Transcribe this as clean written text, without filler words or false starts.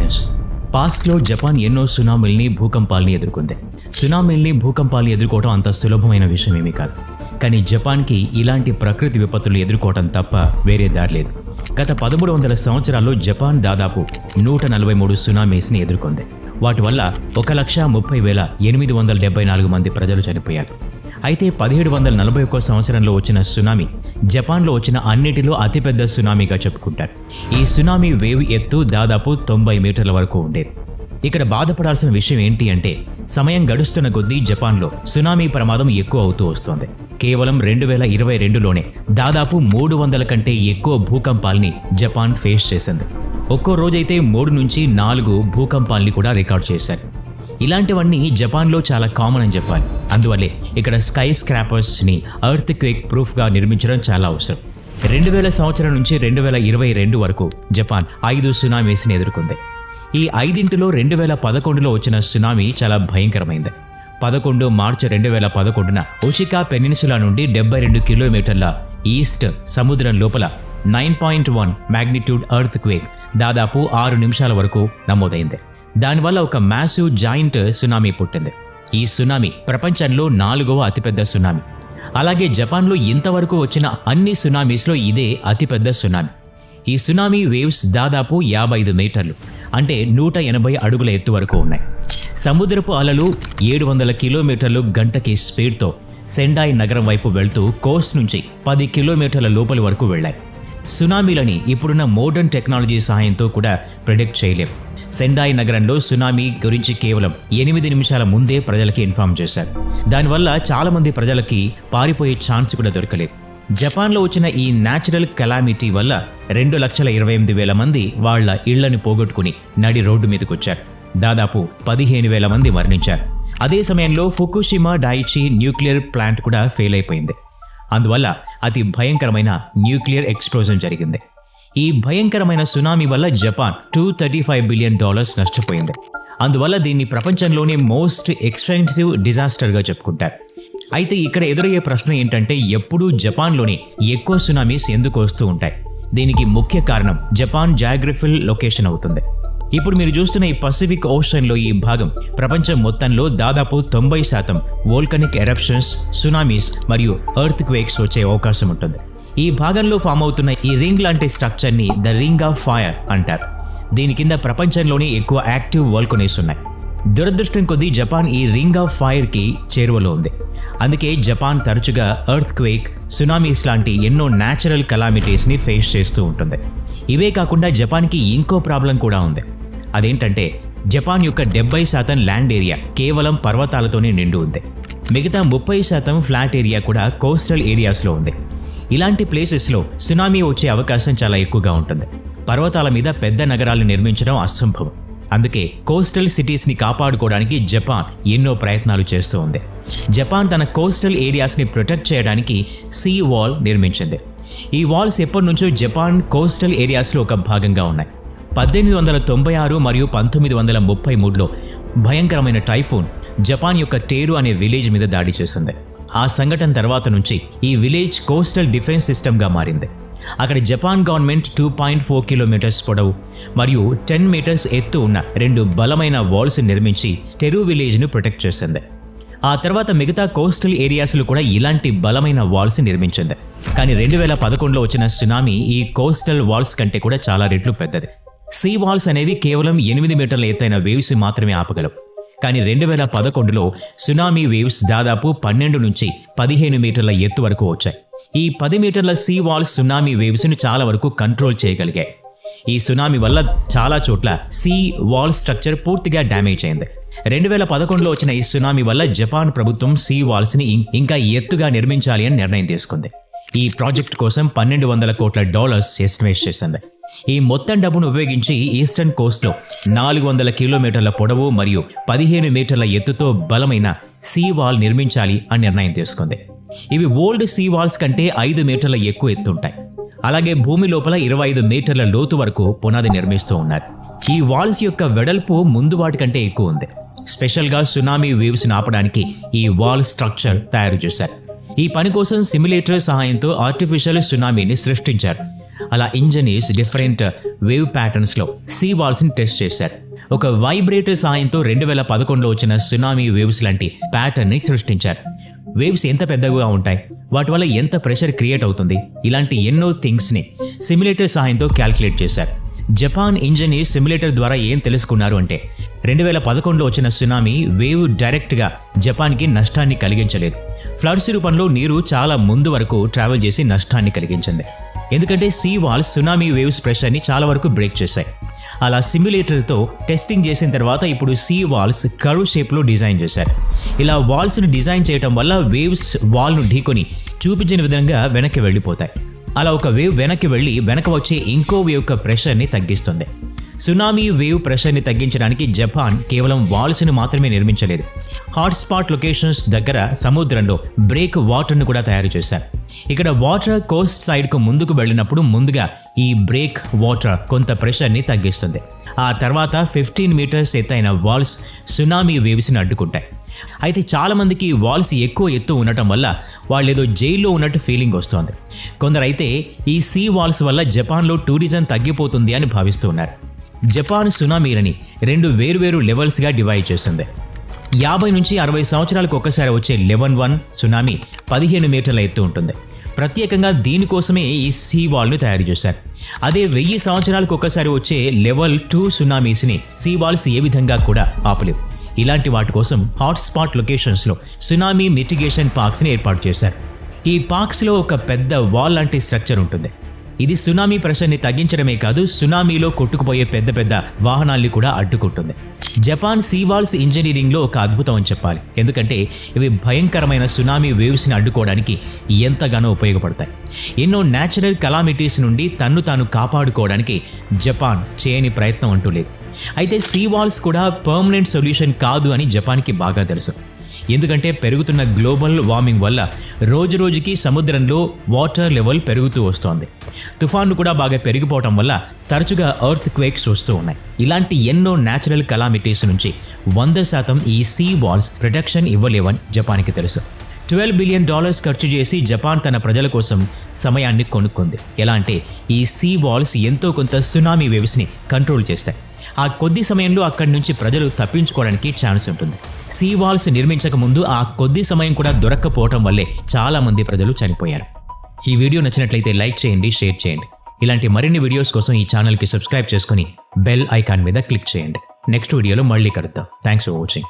Evidence. పాస్ట్లో Japan ఎన్నో సునామీల్ని, భూకంపాల్ని ఎదుర్కొంది. సునామీల్ని, భూకంపాల్ని ఎదుర్కోవడం అంత సులభమైన విషయం ఏమీ కాదు. కానీ జపాన్కి ఇలాంటి ప్రకృతి విపత్తులు ఎదుర్కోవటం తప్ప వేరే దారి లేదు. గత 1300 సంవత్సరాల్లో జపాన్ దాదాపు 143 సునామీస్ని ఎదుర్కొంది. వాటి వల్ల 1,30,874 మంది ప్రజలు చనిపోయారు. అయితే 1741 సంవత్సరంలో వచ్చిన సునామీ జపాన్లో వచ్చిన అన్నిటిలో అతిపెద్ద సునామీగా చెప్పుకుంటారు. ఈ సునామీ వేవ్ ఎత్తు దాదాపు 90 మీటర్ల వరకు ఉండేది. ఇక్కడ బాధపడాల్సిన విషయం ఏంటి అంటే సమయం గడుస్తున్న కొద్దీ జపాన్లో సునామీ ప్రమాదం ఎక్కువ అవుతూ వస్తోంది. కేవలం 2022లోనే దాదాపు 300 కంటే ఎక్కువ భూకంపాల్ని జపాన్ ఫేస్ చేసింది. ఒక్కో రోజైతే 3 నుంచి 4 భూకంపాల్ని కూడా రికార్డ్ చేశారు. ఇలాంటివన్నీ జపాన్లో చాలా కామన్ అని చెప్పాలి. అందువల్లే ఇక్కడ స్కై స్క్రాపర్స్ని ఎర్త్ క్వేక్ ప్రూఫ్గా నిర్మించడం చాలా అవసరం. 2000 సంవత్సరం నుంచి 2022 వరకు జపాన్ 5 సునామీస్ని ఎదుర్కొంది. ఈ 5లో 2011లో వచ్చిన సునామీ చాలా భయంకరమైంది. 11 మార్చి 2011న ఒషికా పెనిన్సులా నుండి 72 కిలోమీటర్ల ఈస్ట్ సముద్రం లోపల 9.1 మ్యాగ్నిట్యూడ్ ఎర్త్ క్వేక్ దాదాపు 6 నిమిషాల వరకు నమోదైంది. దానివల్ల ఒక మ్యాసివ్ జాయింట్ సునామీ పుట్టింది. ఈ సునామీ ప్రపంచంలో 4వ అతిపెద్ద సునామీ. అలాగే జపాన్లో ఇంతవరకు వచ్చిన అన్ని సునామీస్లో ఇదే అతిపెద్ద సునామీ. ఈ సునామీ వేవ్స్ దాదాపు 55 మీటర్లు అంటే 180 అడుగుల ఎత్తు వరకు ఉన్నాయి. సముద్రపు అలలు 700 కిలోమీటర్లు గంటకి స్పీడ్తో సెండాయ్ నగరం వైపు వెళ్తూ కోస్ట్ నుంచి 10 కిలోమీటర్ల లోపలి వరకు వెళ్ళాయి. సునామీలని ఇప్పుడున్న మోడర్న్ టెక్నాలజీ సహాయంతో కూడా ప్రిడిక్ట్ చేయలేం. సెండాయ్ నగరంలో సునామీ గురించి కేవలం 8 నిమిషాల ముందే ప్రజలకి ఇన్ఫార్మ్ చేశారు. దానివల్ల చాలామంది ప్రజలకి పారిపోయే ఛాన్స్ కూడా దొరకలేదు. జపాన్లో వచ్చిన ఈ న్యాచురల్ కెలామిటీ వల్ల 2,28,000 మంది వాళ్ల ఇళ్లను పోగొట్టుకుని నడి రోడ్డు మీదకొచ్చారు. దాదాపు 15,000 మంది మరణించారు. అదే సమయంలో ఫుకుషిమా డైచి న్యూక్లియర్ ప్లాంట్ కూడా ఫెయిల్ అయిపోయింది. అందువల్ల అతి భయంకరమైన న్యూక్లియర్ ఎక్స్ప్లోజన్ జరిగింది. ఈ భయంకరమైన సునామీ వల్ల జపాన్ $235 బిలియన్ నష్టపోయింది. అందువల్ల దీన్ని ప్రపంచంలోనే మోస్ట్ ఎక్స్పెన్సివ్ డిజాస్టర్గా చెప్పుకుంటారు. అయితే ఇక్కడ ఎదురయ్యే ప్రశ్న ఏంటంటే ఎప్పుడూ జపాన్లోనే ఎక్కువ సునామీస్ ఎందుకు వస్తూ ఉంటాయి? దీనికి ముఖ్య కారణం జపాన్ జాగ్రఫికల్ లొకేషన్ అవుతుంది. ఇప్పుడు మీరు చూస్తున్న ఈ పసిఫిక్ ఓషన్లో ఈ భాగం ప్రపంచం మొత్తంలో దాదాపు 90% వోల్కనిక్ ఎరప్షన్స్, సునామీస్ మరియు ఎర్త్ క్వేక్స్ వచ్చే అవకాశం ఉంటుంది. ఈ భాగంలో ఫామ్ అవుతున్న ఈ రింగ్ లాంటి స్ట్రక్చర్ని ద రింగ్ ఆఫ్ ఫైర్ అంటారు. దీని కింద ప్రపంచంలోనే ఎక్కువ యాక్టివ్ వోల్కనీస్ ఉన్నాయి. దురదృష్టం కొద్దీ జపాన్ ఈ రింగ్ ఆఫ్ ఫైర్కి చేరువలో ఉంది. అందుకే జపాన్ తరచుగా ఎర్త్ క్వేక్, సునామీస్ లాంటి ఎన్నో న్యాచురల్ కెలామిటీస్ని ఫేస్ చేస్తూ ఉంటుంది. ఇవే కాకుండా జపాన్కి ఇంకో ప్రాబ్లం కూడా ఉంది. అదేంటంటే జపాన్ యొక్క 70% ల్యాండ్ ఏరియా కేవలం పర్వతాలతోనే నిండి ఉంది. మిగతా 30% ఫ్లాట్ ఏరియా కూడా కోస్టల్ ఏరియాస్లో ఉంది. ఇలాంటి ప్లేసెస్లో సునామీ వచ్చే అవకాశం చాలా ఎక్కువగా ఉంటుంది. పర్వతాల మీద పెద్ద నగరాలు నిర్మించడం అసంభవం. అందుకే కోస్టల్ సిటీస్ని కాపాడుకోవడానికి జపాన్ ఎన్నో ప్రయత్నాలు చేస్తూ ఉంది. జపాన్ తన కోస్టల్ ఏరియాస్ని ప్రొటెక్ట్ చేయడానికి సీ వాల్ నిర్మించింది. ఈ వాల్స్ ఎప్పటి నుంచో జపాన్ కోస్టల్ ఏరియాస్లో ఒక భాగంగా ఉన్నాయి. 1896 మరియు 1933లో భయంకరమైన టైఫూన్ జపాన్ యొక్క టేరు అనే విలేజ్ మీద దాడి చేసింది. ఆ సంఘటన తర్వాత నుంచి ఈ విలేజ్ కోస్టల్ డిఫెన్స్ సిస్టమ్గా మారింది. అక్కడ జపాన్ గవర్నమెంట్ 2.4 కిలోమీటర్స్ పొడవు మరియు 10 మీటర్స్ ఎత్తు ఉన్న 2 బలమైన వాల్స్ నిర్మించి టెరు విలేజ్ను ప్రొటెక్ట్ చేసింది. ఆ తర్వాత మిగతా కోస్టల్ ఏరియాస్లో కూడా ఇలాంటి బలమైన వాల్స్ నిర్మించింది. కానీ 2011లో వచ్చిన సునామీ ఈ కోస్టల్ వాల్స్ కంటే కూడా చాలా రెట్లు పెద్దది. సీ వాల్స్ అనేవి కేవలం 8 మీటర్ల ఎత్తైన వేవ్స్ మాత్రమే ఆపగలవు. కానీ 2011లో సునామీ వేవ్స్ దాదాపు 12 నుంచి 15 మీటర్ల ఎత్తు వరకు వచ్చాయి. ఈ 10 మీటర్ల సీ వాల్స్ సునామీ వేవ్స్ను చాలా వరకు కంట్రోల్ చేయగలిగాయి. ఈ సునామీ వల్ల చాలా చోట్ల సీ వాల్ స్ట్రక్చర్ పూర్తిగా డ్యామేజ్ అయింది. 2011లో వచ్చిన ఈ సునామీ వల్ల జపాన్ ప్రభుత్వం సీ వాల్స్ని ఇంకా ఎత్తుగా నిర్మించాలి అని నిర్ణయం తీసుకుంది. ఈ ప్రాజెక్ట్ కోసం $1,200 కోట్ల ఎస్టిమేట్ చేసింది. ఈ మొత్తం డబ్బును ఉపయోగించి ఈస్టర్న్ కోస్ట్లో 400 కిలోమీటర్ల పొడవు మరియు 15 మీటర్ల ఎత్తుతో బలమైన సీ వాల్ నిర్మించాలి అని నిర్ణయం తీసుకుంది. ఇవి ఓల్డ్ సీ వాల్స్ కంటే 5 మీటర్ల ఎక్కువ ఎత్తుంటాయి. అలాగే భూమి లోపల 25 మీటర్ల లోతు వరకు పునాది నిర్మిస్తూ ఉన్నారు. ఈ వాల్స్ యొక్క వెడల్పు ముందు వాటి కంటే ఎక్కువ ఉంది. స్పెషల్గా సునామీ వేవ్స్ని ఆపడానికి ఈ వాల్ స్ట్రక్చర్ తయారు చేశారు. ఈ పని కోసం సిమ్యులేటర్ సహాయంతో ఆర్టిఫిషియల్ సునామీని సృష్టించారు. అలా ఇంజనీర్స్ డిఫరెంట్ వేవ్ ప్యాటర్న్స్లో సీ వాల్స్ని టెస్ట్ చేశారు. ఒక వైబ్రేటర్ సాయంతో 2011లో వచ్చిన సునామీ వేవ్స్ లాంటి ప్యాటర్న్ని సృష్టించారు. వేవ్స్ ఎంత పెద్దగా ఉంటాయి, వాటి వల్ల ఎంత ప్రెషర్ క్రియేట్ అవుతుంది, ఇలాంటి ఎన్నో థింగ్స్ని సిమ్యులేటర్ సాయంతో క్యాల్కులేట్ చేశారు. జపాన్ ఇంజనీర్ సిమ్యులేటర్ ద్వారా ఏం తెలుసుకున్నారు అంటే 2011లో వచ్చిన సునామీ వేవ్ డైరెక్ట్గా జపాన్కి నష్టాన్ని కలిగించలేదు. ఫ్లడ్స్ రూపంలో నీరు చాలా ముందు వరకు ట్రావెల్ చేసి నష్టాన్ని కలిగించింది. ఎందుకంటే సీ వాల్స్ సునామీ వేవ్స్ ప్రెషర్ని చాలా వరకు బ్రేక్ చేశాయి. అలా సిమ్యులేటర్తో టెస్టింగ్ చేసిన తర్వాత ఇప్పుడు సీ వాల్స్ కర్వ్ షేప్లో డిజైన్ చేశారు. ఇలా వాల్స్ను డిజైన్ చేయడం వల్ల వేవ్స్ వాల్ను ఢీకొని చూపించిన విధంగా వెనక్కి వెళ్ళిపోతాయి. అలా ఒక వేవ్ వెనక్కి వెళ్ళి వెనక వచ్చే ఇంకో వేవ్ యొక్క ప్రెషర్ని తగ్గిస్తుంది. సునామీ వేవ్ ప్రెషర్ని తగ్గించడానికి జపాన్ కేవలం వాల్స్ను మాత్రమే నిర్మించలేదు, హాట్స్పాట్ లొకేషన్స్ దగ్గర సముద్రంలో బ్రేక్ వాటర్ను కూడా తయారు చేశారు. ఇక్కడ వాటర్ కోస్ట్ సైడ్కు ముందుకు వెళ్ళినప్పుడు ముందుగా ఈ బ్రేక్ వాటర్ కొంత ప్రెషర్ని తగ్గిస్తుంది. ఆ తర్వాత 15 మీటర్స్ ఎత్తైన వాల్స్ సునామీ వేవ్స్ని అడ్డుకుంటాయి. అయితే చాలామందికి వాల్స్ ఎక్కువ ఎత్తు ఉండటం వల్ల వాళ్ళేదో జైల్లో ఉన్నట్టు ఫీలింగ్ వస్తోంది. కొందరైతే ఈ సీ వాల్స్ వల్ల జపాన్లో టూరిజం తగ్గిపోతుంది అని భావిస్తూ ఉన్నారు. జపాన్ సునామీలని 2 వేర్వేరు లెవెల్స్గా డివైడ్ చేసింది. 50 నుంచి 60 సంవత్సరాలకు ఒక్కసారి వచ్చే లెవెల్ 1 సునామీ 15 మీటర్ల ఎత్తు ఉంటుంది. ప్రత్యేకంగా దీనికోసమే ఈ సీ వాల్ను తయారు చేశారు. అదే 1000 సంవత్సరాలకు ఒక్కసారి వచ్చే లెవెల్ 2 సునామీస్ని సీ వాల్స్ ఏ విధంగా కూడా ఆపలేవు. ఇలాంటి వాటి కోసం హాట్స్పాట్ లొకేషన్స్లో సునామీ మిటిగేషన్ పార్క్స్ని ఏర్పాటు చేశారు. ఈ పార్క్స్లో ఒక పెద్ద వాల్ లాంటి స్ట్రక్చర్ ఉంటుంది. ఇది సునామీ ప్రెషర్ని తగ్గించడమే కాదు, సునామీలో కొట్టుకుపోయే పెద్ద పెద్ద వాహనాల్ని కూడా అడ్డుకుంటుంది. జపాన్ సీ వాల్స్ ఇంజనీరింగ్లో ఒక అద్భుతం అని చెప్పాలి. ఎందుకంటే ఇవి భయంకరమైన సునామీ వేవ్స్ని అడ్డుకోవడానికి ఎంతగానో ఉపయోగపడతాయి. ఎన్నో న్యాచురల్ కలామిటీస్ నుండి తన్ను తాను కాపాడుకోవడానికి జపాన్ చేయని ప్రయత్నం అంటూ లేదు. అయితే సీ వాల్స్ కూడా పర్మనెంట్ సొల్యూషన్ కాదు అని జపాన్కి బాగా తెలుసు. ఎందుకంటే పెరుగుతున్న గ్లోబల్ వార్మింగ్ వల్ల రోజురోజుకి సముద్రంలో వాటర్ లెవెల్ పెరుగుతూ వస్తోంది. తుఫాన్లు కూడా బాగా పెరిగిపోవటం వల్ల తరచుగా ఎర్త్ క్వేక్స్ వస్తూ ఉన్నాయి. ఇలాంటి ఎన్నో న్యాచురల్ కలామిటీస్ నుంచి 100% ఈ సీ వాల్స్ ప్రొటెక్షన్ ఇవ్వలేవని జపాన్కి తెలుసు. $12 బిలియన్ ఖర్చు చేసి జపాన్ తన ప్రజల కోసం సమయాన్ని కొనుక్కుంది. ఎలా అంటే ఈ సీ వాల్స్ ఎంతో కొంత సునామీ వేవ్స్ని కంట్రోల్ చేస్తాయి. ఆ కొద్ది సమయంలో అక్కడి నుంచి ప్రజలు తప్పించుకోవడానికి ఛాన్స్ ఉంటుంది. సీ వాల్స్ నిర్మించక ముందు ఆ కొద్ది సమయం కూడా దొరక్కపోవటం వల్లే చాలా మంది ప్రజలు చనిపోయారు. ఈ వీడియో నచ్చినట్లయితే లైక్ చేయండి, షేర్ చేయండి. ఇలాంటి మరిన్ని వీడియోస్ కోసం ఈ ఛానల్కి సబ్స్క్రైబ్ చేసుకొని బెల్ ఐకాన్ మీద క్లిక్ చేయండి. నెక్స్ట్ వీడియోలో మళ్ళీ కలుద్దాం. Thanks for watching.